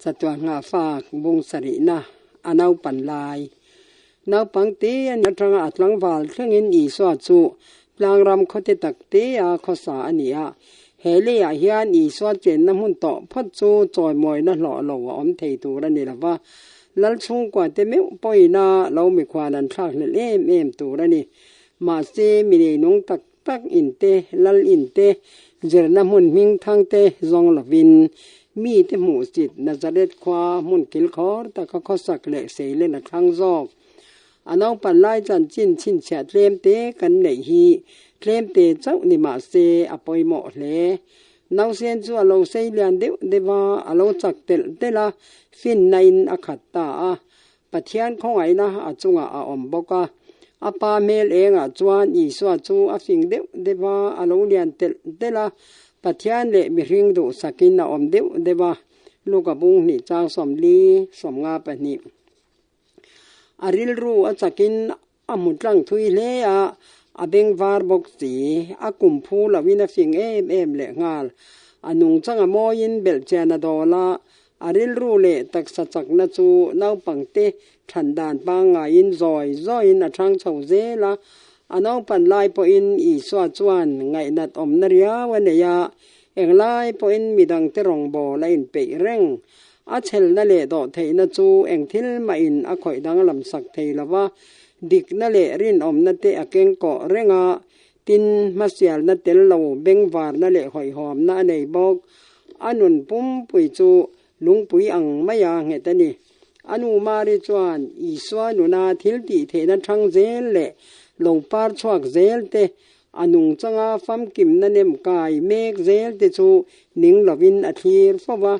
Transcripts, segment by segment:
Chatuan Nghahfak bung sari na Naupan lai Naupan te an atranga atlang val thangin iswa chu plangram khote takte a khosa ania hele a hian iswa chen na mun to phat chu choi moi na hlo lo om thei tu ra ni lawa lal chung kwa te me poina lo mi khwan an thak le em tu ra ni ma se mi ne nong tak in te lal in te jerna mun ming thang te zong lovin mi te mu sit nazaret khwa mun kil khor ta ka khosak le se le na thang zok anau pan lai chan chin cha tlem te kan nei hi tlem te chau ni ma se apoi mo hle nau sen chu alo sei lian de dewa alo chak tel tela fin nain akhat ta a pathian khong ai na achunga a om boka apa mel enga chuan I swa chu a fing de dewa alo lian tel tela pathian le mi ring do sakin na om de dewa luka bung ni chang som li som nga pa ni aril ru achakin amutlang thui le a abeng var bok si akum phu lawina fing em le ngal anung changa moin bel chana dola aril ru le tak sa chak na chu nau pangte thandan pa nga in zoi in athang chho ze la anau pan lai po in I swa chuan ngai nat om na ria wane ya englai po in midang te rong bo la in pe reng a chel na le do theina chu engthil ma in a khoi dang lam sak thei lawa dik na le rin om na te akeng ko renga tin masial na tel lo beng war na le hoi hom na nei bok anun pum pui chu lung pui ang maya nge tani anu mari chuan I swa nu na thil ti the na thang zel le lo par chuak zel te anung changa fam kim na nem kai mek zel te chu ning lovin athir fawa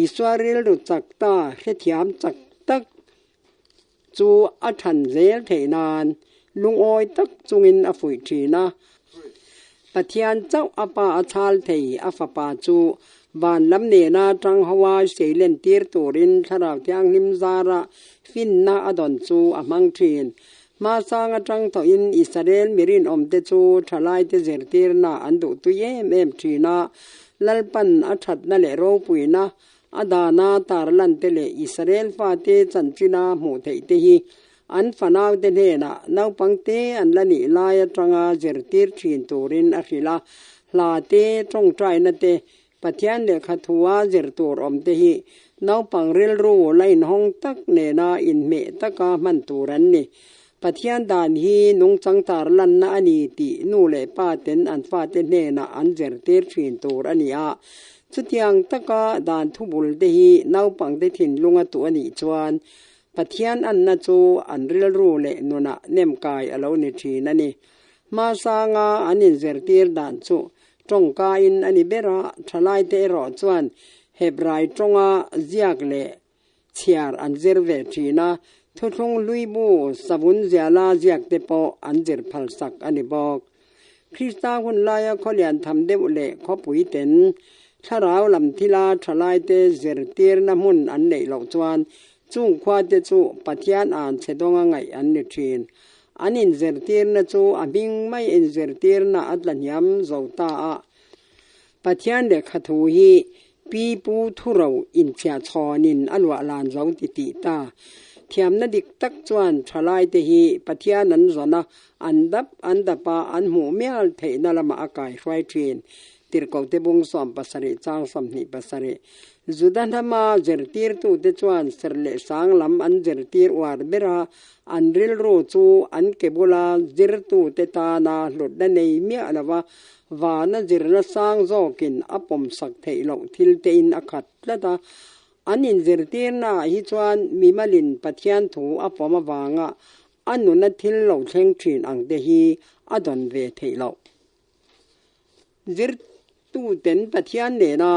Israel ru chakta he thiam chak tak chu a than zel theinan lung oi tak chungin a fui thina pathian chau apa a chal thei a fa pa chu van lam ne na tang hawa seilen tir turin tharaw tiang lim zara fin na adon chu a mang thin ma sang atang to in Israel mirin om te chu thalai te zer tir na andu tu em thina lalpan a that na le ro puina adana tarlan tele Israel fa te chanchina mu thei te hi an fanaw te ne na nau pangte an lani laya tanga zer tir thin turin a hila la te tong trai na te pathian le khathua zer tur om te hi nau pangrel ru lain hong tak ne na in me taka man turan ni pathian dan hi nung chang tar lan na ani ti nu le pa ten an fa te ne na an zer tir thin tur ani a chutiang taka dan thubul te hi nau pang te thin lunga tu ani chuan pathian an na chu an ril ru le nuna nem kai alo ni thina ni ma sanga anin zer tir dan chu tong ka in ani bera thalai te ro chuan hebrai tonga ziak le chiar an zer ve thina thuthung luibu sabun ziala ziak te po an zer phal sak ani bok krista hun laya kholian tham de le khopui ten tharaw lam thila thalai te zer tir na mun an nei lo chuan chung khwa te chu pathian an chedonga ngai an ni thin anin zer tir na chu abing mai in zer tir na atlanyam zota a pathian le khathu hi pi pu thuro in chia chonin alwa lan zo ti ta thiam na dik tak chuan thalai te hi pathian an zona andapa an mu mial theina lama akai hrai thin tirko te bung som pasari chang som ni pasari zudan hama zertir tu te chuan serle sang lam an zertir war bera an ril ro chu an kebula zir tu te ta na hlot da nei mi alawa wa na zir na sang zokin apom sak thei lo thil te in akhat lata anin zertir na hi chuan mi malin pathian thu apoma wanga anu na thil lo thleng thin ang te hi adon ve thei lo zir tu ten pathian ne na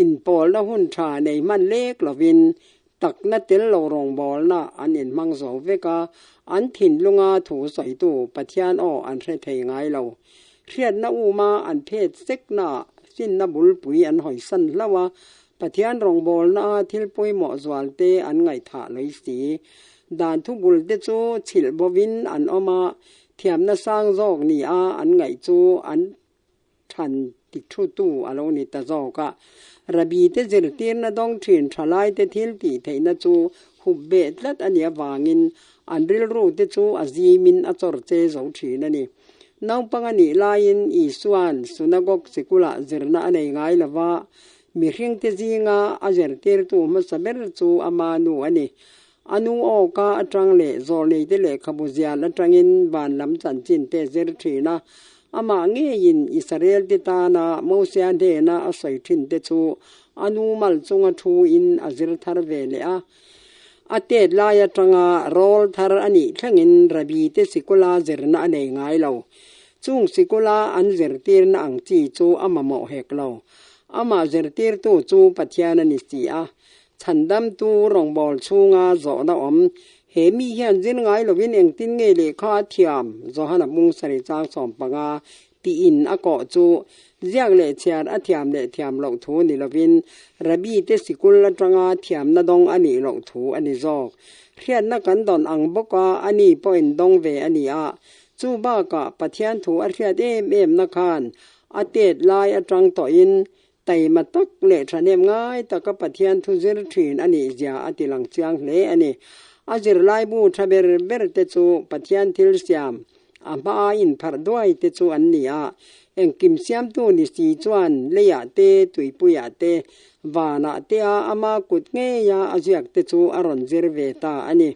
in pol na hun tha nei man lek lovin tak na tel lo rong bol na anin mang zo veka an thin lunga thu soi tu pathian o an hre thei ngai lo hriat na uma an phet sek na sin na bul pui an hoi san lawa pathian rong bol na thil pui mo zwal te an ngai tha loi si dan thu bul te chu chil bovin an oma thiam na sang jok ni a an ngai chu an than ติทุตูอโลนิตะจอกะระบีเตจิรตีนนะดองถินทลายเตทิลตีเทนะจูหุบเบตลัดอันเนียวางินอันริลรูเตจูอาซีมินอจอร์เจโซถีนันนี่น้องปังอันนี้ลายินอีสวนสุนักกสิกุลาจิรนาอันไงละว่ามีเรื่องเตจิงาอาเจรเตอร์ตูมัสเบรจูอามานูอันนี้อนุโอกาจังเลโซเลเตเลขบุญญาละจังอินบานลำจันจินเตเจรถีนะอามาเงียินอิสราเอลติตานาโมเซียนเดนาอาศัยทินเตจูอนุมัลจงทูอินอาจิรทารเวเลอาอเตดลายจังอาโรลทารอันนี้ทั้งอินระบีเตสิกุลาเจรนาอันไงเราจุงสิกุลาอันเจรตีร์นังจีจูอามาโมเฮกเราอามาเจรตีร์ตูจูปัทยานันิสีอาฉันดำตูรองบอลชูงาโจนาอมเฮมีเฮียนจินไงลวินเองตินเงเลข้าเทียมโจฮันมุงสริจางสอมปังอาปีอินอากอจูเจียงเลเชียร์อเทียมเลเทียมหลงทูนิลวินระบีเตสิกุลจังอาเทียมนาดงอันนี้หลงทูอันนี้จอกเทียนนักกันดอนอังบกาอันนี้ปอยนดงเวอันนี้อาจูบ้ากะปะเทียนทูอาเทียดเอ็มนักขันอเตดลายจังต่ออินไต่มาตักเละทะเนมง่ายตะกับปะเทียนทุเจรถีนอันนี้จะอติลังเจียงเละอันนี้อาจิรไลบูทะเบรเบรเตจูปะเทียนทิลเซียมอาบาอินพัดด้วยเตจูอันนี้เองกิมเซียมตัวนิสีจวนเลียเตตุยปุยเตวานาเตอามากุดเงียอาเจียกเตจูอรอนเจรเวตาอันนี้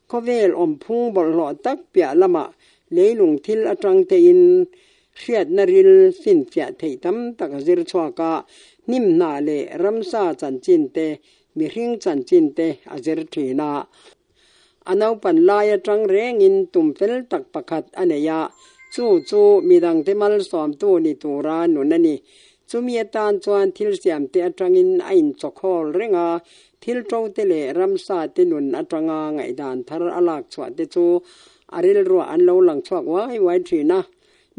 เขาเวลอมพุงบอลหลอตักเปียละมาเลยลุงทิลอจังเตอินเชียดนริลสินเฟียเทตัมตะกะจิรชัวกะนิมนาเลรัมซาจันจินเตมีริงจันจินเตอาจิรถีนาอนาปันลายจังเรงอินตุมเฟลตักปะขัดอันเนียจูมีดังเตมัลสอมตัวนิตูรานุนันนี่จูมีตานจวนทิลเสียมเตอจังอินอินจอกฮอลเรงาทิลโจเตเลรัมซาเตนุนอจังาไงดานทารอลักชวเตจูอาริลรัวอันโลหลังชวกไว้ถีนะ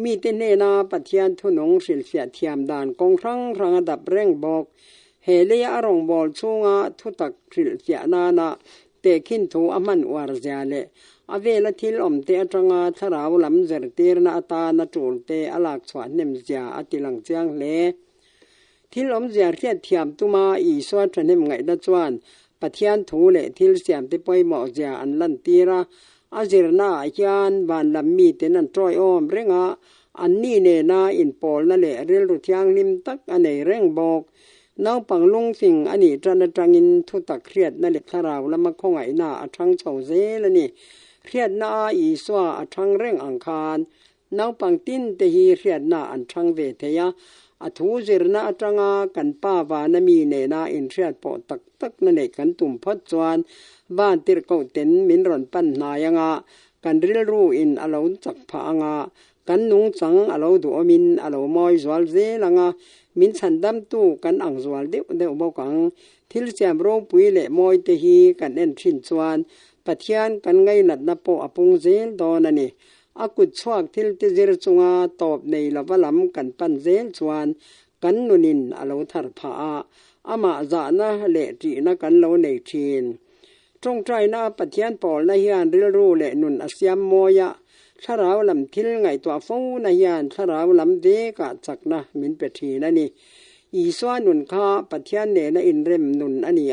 มีเตเนนาปัทยานทุนงสิลเสียเทียมดานกองทั้งรังดับเร่งบอกเฮเลียอรองบอลชูงาทุตักสิลเสียนาเตขินทูอามันวารเจเลอเวลทิลอมเตอจังาทราวลำเจรเตรนาตานาจูลเตอลักสวนเนมเจียอติลังเจียงเลทิลอมเจียเทียเทียมตุมาอีสวัสเนมไงดัจวนปัทยานทูเลทิลเสียมเตปอยหมอเจียอันลันตีระอาจิรนาอายานบานลำมีเตนันตรอยอมเรงาอันนี้เนนาอินปอลนั่นแหละเรื่องรุทยางลิมตักอันไหนเร่งบอกน้องปังลุงสิงอันนี้จันจังอินทุตักเครียดนั่นแหละทาราวแล้วมาคงไอหน้าอัทังเฉาเซแล้วนี่เครียดหน้าอีสวาอัทังเร่งอังคารน้องปังตินเตฮีเครียดหน้าอันทังเวทยาอัทูเจรนาจังอากันป้าวานมีเนนาอินเครียดปอตักนั่นแหละกันตุ่มพัดจวนบ้านติรเกาเต็นมินรอนปันนายังอากันริลรูอินอลาวจักผางากันนุงจังอลาวดูอมินอลาวมอยจวลเซลังมินสันดัมตูกันอังจวลเดวบอกังทิลเสียมโรปุยเละมอยเตฮีกันเอ็นชินจวนปัทยานกันไงนัดนับปออปุงเซลดอนันนี่อากุดชวกทิลเตเจรจงาตอบในละวลำกันปันเซลจวนกันนุนินอลาวทารผาอามาจานะเละจีนะกันลาวในชีนจงใจนาปัทยานปอลนาฮิอันริลรูเละนุนอาเซียมโมยะถ้าเราลำทิลไงตัวฟูนาฮิอันถ้าเราลำเดกะจักนะมินเปทีนั่นนี่อีสวานุนข้าปัทยานเนนะอินเรมนุนอันนี้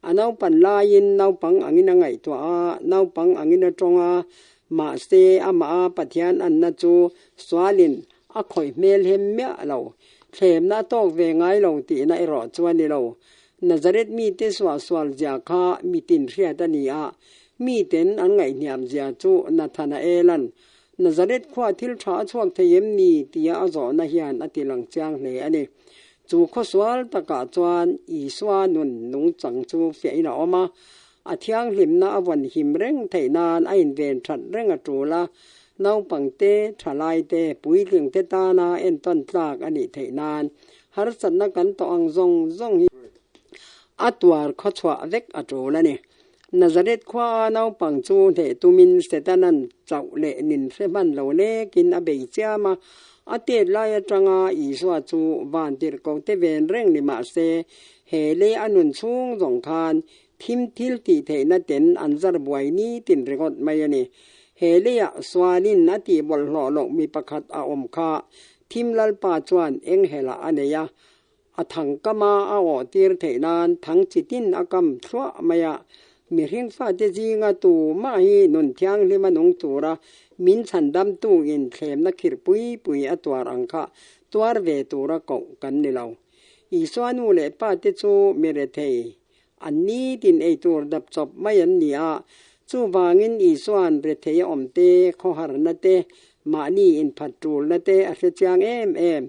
อันเอาปันลายินเอาปังอังอินะไงตัวเอาปังอังอินะจงมาเซอามาปัทยานอันนะจูสวาลินอคอยเมลเฮมเมียเราเทมนาตอกเวงไงเราตีนะอิรอจวนนี่เรานาซาเรตมีเตสวาสวาลจากข้ามีตินเรียตันนี้มีเต็นอันไงเนี่ยมเจียจูนาธานาเอลันนาซาเรตขวาทิลชาช่วงเทียมมีตียอาจอนาฮิอันอติลังจางเลยอันนี้จูข้อสวาลตะกาจวนอีสวานุนนุงจังจูเฟียนออกมาอาทิยังหิมนาวันหิมเร่งไถนานไอเวนชัดเร่งจูละน้องปังเตทลายเตปุยเลียงเตตานาเอ็นต้นตากอันนี้ไถนานฮาร์สันนักกันต่ออังซงอัตวาร์ข้อชัวเวกอจูละนี่นาซาเรตขวาน้องปังจูเทตุมินเสตานันเจ้าเล่นินเฟมันเหลาเล่กินอเบยเจ้ามาอเตลายจังอาอีสวาจูวานติรกงเตเวนเร่งนิมาเซเฮเลอนุนซุงสงคานทิมทิลตีเทนเต็นอันซาบวยนี้ตินเรกอดไม่ยันเฮเลสวาลินนาตีบอลหล่อหลงมีประคัดอาอมคาท ทิมลัลปาจวนเอ็งเฮลาอันเนียอทังกมาอาอตีร์เทนานทั้งจิตินอากำชัวมายามีเรื่องฟ้าเตจีงาตูมาฮีนุนเทียงลิมันงตูระมินสันดำตูอินเทมนักขิรปุยอตัวรังคะตัวเวตูระกกันนี่เราอีสวานูเลป้าเตจูเมเรเทอันนี้ตินไอตัวดับจบไม่ยันเนียจูวางินอีสวานเรเทยอมเตข้อหารนเตมานีอินพัดจูลนเตอาเซจางเอ็ม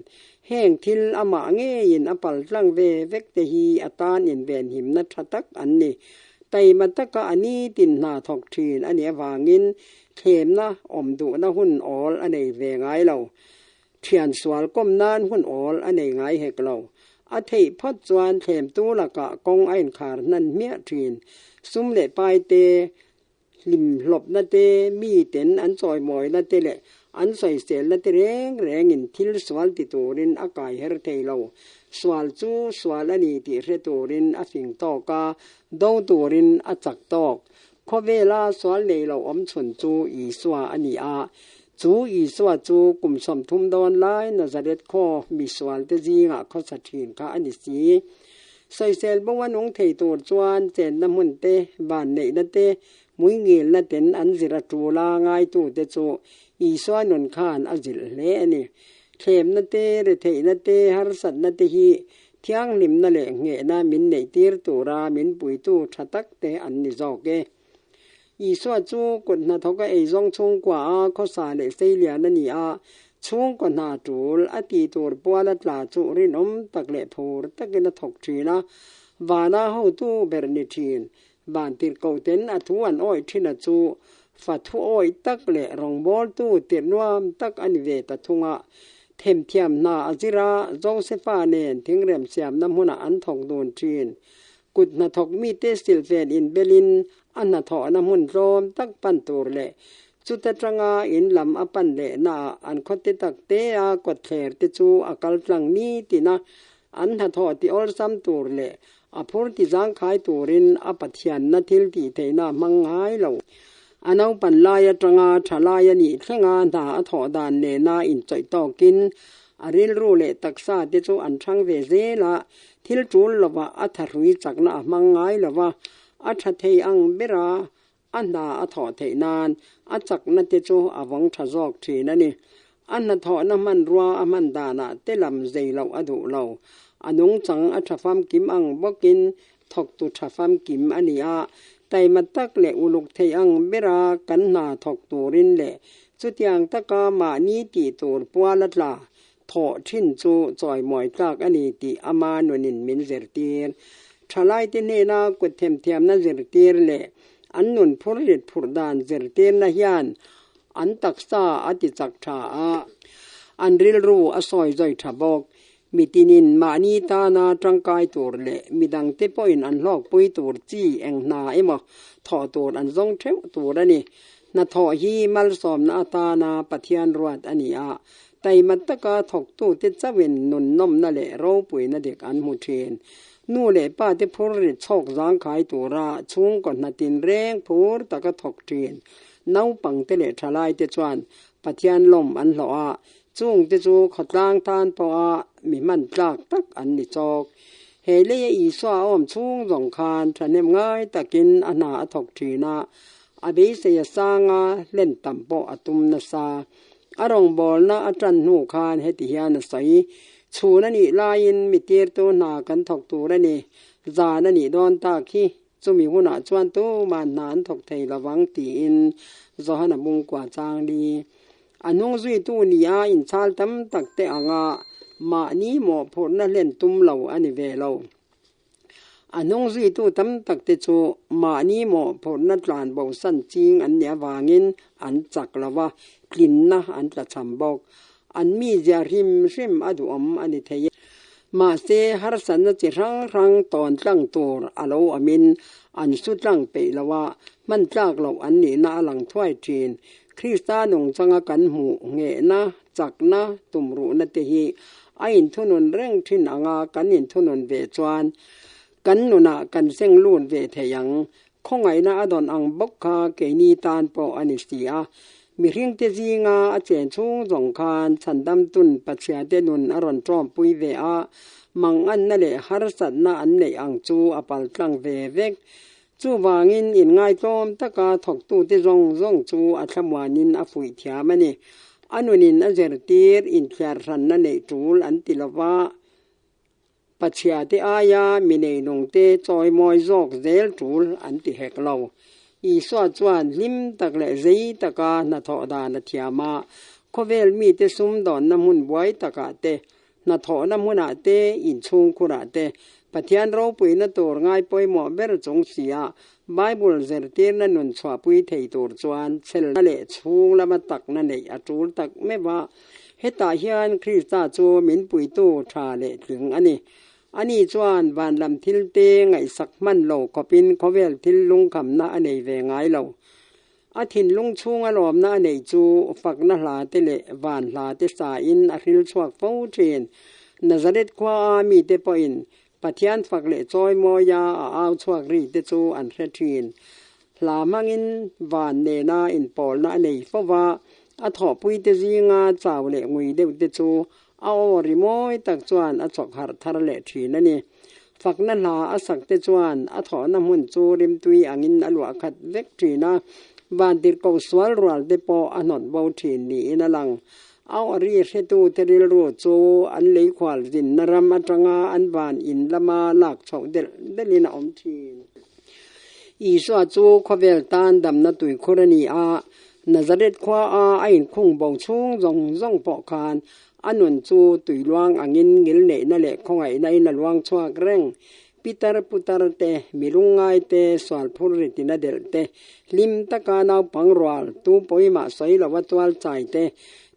แห้งทิลอามาเงยินอปัลลังเวเวกเตฮีอตานอินเวนหิมนัทตักอันนี้ไตมันตะกะอันนี้ตินนาทอกทีนอันเนี้ยวางินเขมนะอมดุนะหุ่นออลอันนี้เวงไงเราเทียนสวลก้มนานหุ่นออลอันนี้ไงเฮกเราอาทิตย์พัดจวนเขมตัวละกะกองไอ้นขานั่นเมียทีนซุ่มเละปลายเตลิมหลบนั่นเตมีเต็นอันซอยมอยนั่นเตเละอันใส่เสลนั่นเตแรงอินทิลสวลติตัวรินอากาศเฮรเทเราสวลจูสวลอันนี้ติเรตัวรินอสิงตอกาดาวตัวรินอจักตอกพอเวลาสวลเลยเราอมชนจูอีสวาอันนี้อาจูอีสวาจูกุมสมทุมดอนไลนาซาเรตข้อมีสวลเตจีงะข้อสัตถินค่ะอันนี้สีใส่เซลบวันองเทตัวจวนเจนน้ำมันเตบานเนนั่นเตมุ้ยเงินละเต็นอันจิระจูลาง่ายตัวเตจูอีสวานนขานอันจิลเละนี่เทมนั่นเตเรเทนั่นเตฮาร์สัตนั่นเตฮีเที่ยงลิมนั่นแหละเงน่ามินเนตีร์ตัวรามินปุยตู้ชัตักเตอันนี้จอกเกอีสวาจูกดนาทกไอซองชงกว่าข้อสาเลเซียนั่นนี่อาช่วงก่อนหน้าจูลอตีตัวปัวลัดลาจูรินอมตักเละพูดตักกินทกทีนะวานาหูตู้เบรนิทีนบานติดเกาเต็นอทุวันอ้อยที่นาจูฝัดทุอ้อยตักเละรองบอลตู้เตียนวามตักอันเวตทุงะเทมเทียมนาอจิราโจเซฟาเนนทิ้งเรียมเสียมน้ำหัวอันทองโดนทีนกุดนาทกมีเตสิลเฟนอินเบลินอันนาทอน้ำหุ่นโรมตักปันตัวเละจุดตรังอินลำอปันเละนาอันคดติตักเตอกดแขรติจูอากาลจังนี้ตินะอันนาทอติออลซัมตัวเละอภุรติจังขายตัวรินอปัทยันนาทิลติเทนามังหายเหลาอันเอาปันลายตรังชลายนี่เทงานาทอดานเนนาอินใจต่อกินอริลรูเละตักซาติจูอันช่างเวเซละทิลจูลละว่าอัทรุยจักนามังหายละว่าอัทเทอังเบราอันนาอัทอเทนานอัจักนันเตจูอวังทะจอกทีนั่นนี่อันนัทอน้ำมันรัวอมันดานาเตลำใจเราอดุเราอันงจังอัทฟามกิมอังบกินทกตุทฟามกิมอันนี้อาไตมัตตักเละอุลุกเทอังเบรากันนาทกตูรินเละสุดยังตะกามานีตีตูรปัวลัดลาทอชินจูจอยหมอยจากอันนี้ตีอามานุนินมินเซรตีร์ชลายติเนนากดเทียมนั่นเซรตีร์เละอันนุนพูริดพูดานเจรเตนนาฮยานอันตักษาอติจักษาอันริลรูอสอยใจทบอกมีตินินมานีตานาจังกายตัวเละมีดังเตปอินอันลอกปุยตัวจีเองนาเอมทอตัวอันทรงเทวตัวนี่นาทอฮีมัลสอมนาตานาปะเทียนรวดอันนี้อาไตมันตะกาถกตู้ติดจะเวนนุนนมนั่นแหละเราปุยนาเด็กอันมุเทนนู่เละป้าที่พูดริดชอกร่างขายตัวราช่วงก่อนนาตินแรงพูดตะกะถกเทียนน้าปังเตเละทลายเตจวนปะเทียนลมอันหล่อจุงเตจูขดล่างทานปอมีมันจากตักอันนิจอกเฮเลอีสวาอมช่วงสงคานทะเนมง่ายตะกินอนาถกทีนาอเบเสยสางาเล่นตัมปออตุมนาซาอารองบอลนาอาจันหูคานเฮติยานใสชูนันนี่ลายินมิเตียร์ตัวนากันถกตัวนั่นนี่จานันนี่ดอนตาคีจุมีหัวหน้าจวนตัวมานานถกไทยระวังตีอินจอหันบุงกว่าจางดีอันนงจุยตัวนี้อินชาลตั้มตักเตะงามานี้หมอผลนั่นเล่นตุ้มเหล่าอันนี้เวลาอันนงจุยตัวตั้มตักเตจูมานี้หมอผลนั่นหลานเบาสั้นจริงอันเนี้ยวางินอันจักละว่ากลิ่นนะอันจะฉ่ำบอกอันมีจาริมอดุอมอันนี้เทียมาเสหรสันจิรังตอนตั้งตัวอโลอมินอันสุดตั้งเปละว่ามันจากเราอันนี้น่าหลังถ้วยจีนคริสตาหนงจังกันหูเงนะจักนะตุมรุนเตหีไอ้ทุนนเร่งทินอ่างกันอินทุนนเวจวนกันนุนากันเส้งลุ่นเวเทยังคงไงนะอดอนอังบกคาเกนีตานปออันิสติอา มีเรื่องเตจีงาเจนช่วงสงคานฉันดำตุนปัจเจเตนุนอรอนจอมปุยเวอามังอันนั่นแหละฮาร์สันนาอันในอังจูอปัลตังเวเวกจูวางินอินง่ายจอมตะกาถกตูที่ร่องจูอัชมวานินอฟุยเทียมันนี่อันนินอเจรตีร์อินเทียรันนั่นในจูลอันติลวาปัจเจเตอายามิเนนงเตจอยมอยจอกเซลจูลอันติเฮกเลาอีสวดจวนลิมตักเลเจตะกาณทอดานเทียมาโคเวลมีเตซุมดอนน้ำมุนไว้ตะกาเตณทอน้ำมุนอาเตอินชุงคุระเตปะเทียนเราปุยณตัวง่ายปุยหมอเบรจงเสียไบเบิลเซอร์เตียนนุนสวาปุยเทตัวจวนเซลนั่นแหละชุงละมาตักนั่นเองอจูลตักไม่ว่าเฮตาเฮียนคริสตาจูมินปุยตู้ชาเลถึงอันนี้จวนวานลำทิลเตงไอสักมันโลก็เป็นเขาเวลทิลลุงคำนาอันนี้เวงไงเราอาทินลุงชุงอารมณ์นาอันนี้จูฝักนาลาเตเลวานลาเตสาอินอาทิลชวกฟูเทนนาซาเรตความีเตปอินปัทยานฝักเลจอยมอยาเอาชวกรีเตจูอันเรทินลามังอินวานเนนาอินปอลนาอันนี้ฟว่าอาถอปุยเตจีงาเจ้าเลงุยเดวเตจูเอาริโมยตักจวนอจกหาทารเลทีนั่นนี่ฝักนั่นลาอสักเตจวนอถอน้ำหุ่นจูริมตุยอังินอลวขัดเวกทีนะบานติรกสวลรัลเดปออนนบาวทีนี่นั่นลังเอาอริเชตูเทริลโรจูอันเลขวาลดินนรำอัจงาอันบานอินละมาหลักชาวเดลินาอมทีอีสวจูขเวลตันดำนตุยโครนีอานาซาเรตควาอาไอินคงบงชุงจงปอคานอันวนจูตุยลวงอังินเงลเนนั่นแหละของไอ้ในนลวงชัวกเร่งปิตาปุตาร์เตมิลุงไงเตสวลพูริตินาเดลเตลิมตะกานาปังรัวตูปอยมาใส่ละวัตวัลใจเต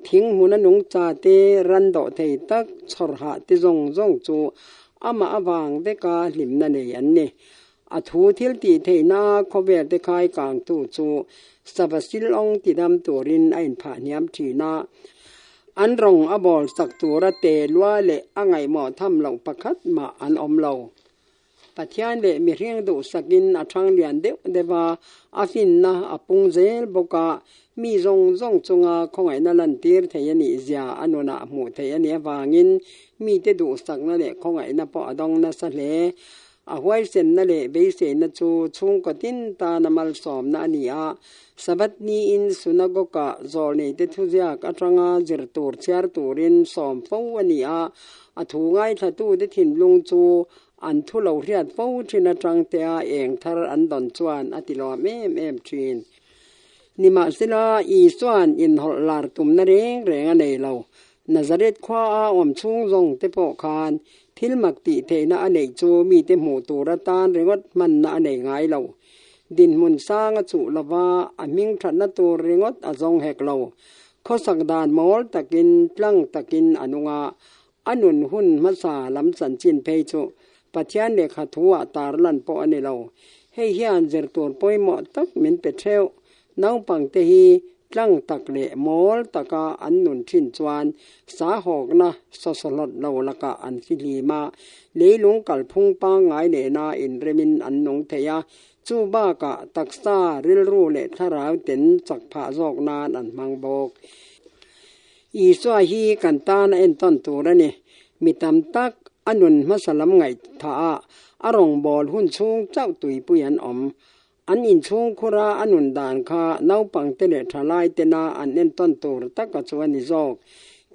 ทิ้งมุนนุงจ่าเตรันโดเทตักชอร์หะติจงจูอามาอวังเตกาลิมนั่นเองเนี่ยอัทูทิลตีเทนาขเวลเตคายกางตูจูสับสิลองติดำตัวรินไอ้ผ่านยามทีนาอันรงอบอลสักตัวระเตลัวเละอ่างไงหมอทำเหล่าประคัดมาอันอมเหล่าปัจจัยเละมีเรื่องดูสกินอัชางเลียนเดว่าอาฟินนะอปุงเซลบกามีจงจงอาของไอ้นั่นลันตีร์เทียนิจยาอันวนหมู่เทียนิวางินมีแต่ดูสักนั่นแหละของไอ้นั่นปอดองนั่นสเลอาไว้เส้นนั่นแหละเบสเซนจูชุงกตินตานมัลสอมนั่นนี่อาสับนี้อินสุนักกะจอลนี่เตทุเซียกอัตรงาจิรตูร์เชียร์ตูรินสอมฟูวันนี้อาถูง่ายทัดตู้เตถิ่นลุงจูอันทุเลาเรียดฟูชินจังเตียเองทาร์อันดอนจวนอติลอเมจีนนิมาสิลาอีสวนอินหอลาร์ตุมนเรงอันเอเลานาซาเรตควาอมชุงจงเตปอคานทิลมักติเทนะอันเอจูมีเตหมูตูระตานเรงดมันนะอันเอง่ายเลาดินมุนสร้างจุลวาอมิงฉันนตัวเรงดอจงเฮกเลาข้อสักดานมอลตะกินตั้งตะกินอนุงาอนุนหุ่นมัสาลำสันจินเพจุปัจจัยเดขัดหัวตาลันปออันเอเลาให้เฮียนเจรตัวปอยหมอตักเหม็นเป็ดเชวน้าปังเตฮีตั้งตักเละมอลตะกาอันนุนชินจวนสาหอกนะสสลดเลาละกาอันฟิลีมาเลลุงกัลพุงปางไงเนนาอินเรมินอันนงเทียจูบ้ากะตักซาริลรูเละทาราวเต็นจักผาจอกนานอันมังบอกอีสวาฮีกันตาเอ็นต้นตัวนี่มีตำตักอันนุนมาสลัมไงท่าอารมณ์บอลหุ่นชงเจ้าตุยปุยันอมอันอินชงคุราอันนุนดานคาเนาปังเตเลทลายเตนาอันเอ็นต้นตัวตักกจวนนิจอก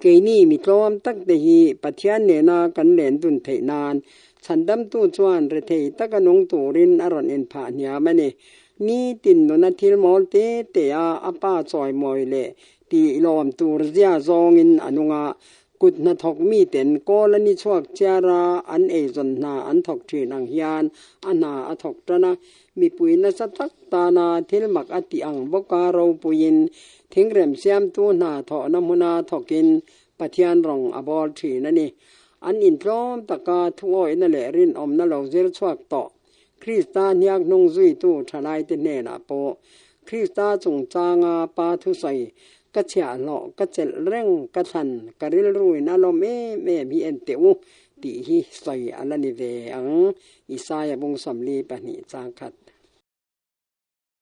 เกนี่มีกลอมตักเตฮีปัจจัยเนนากันเลนตุนเทนานฉันดำตู้จวนเรเทตะกันงตูรินอรอนเอ็นผ่านยามันนี่ตินนนทิลมอลเตเตอาอป้าจอยมอยเลตีลอมตูรเซียจองอินอนุงากุดนทกมีเต็นโกลนิชวกเจาราอันเอจนนาอันทกทีนังยานอันนาอทกตนะมีปุยนสตักตานาทิลมักอติอังบกาเราปุยินทิ้งเรมเสียมตูนาทอน้ำมุนาทกินปัทยานรองอบอลทีนั่นนี่อันอินพร้อมตะกาทุอ้อยนั่นแหละรินอมนั่นเราเจรชวกต่อคริสตานยักนงจุยตู้ทลายเตเนนาโปคริสตาจงจางาปาทุใสกะเฉาหลอกะเจลเร่งกะทันกะริลรุยนาลมเมมีเอ็นเตวติฮิใสอันนิเวอังอิสายบงสำลีปะนิจางขัด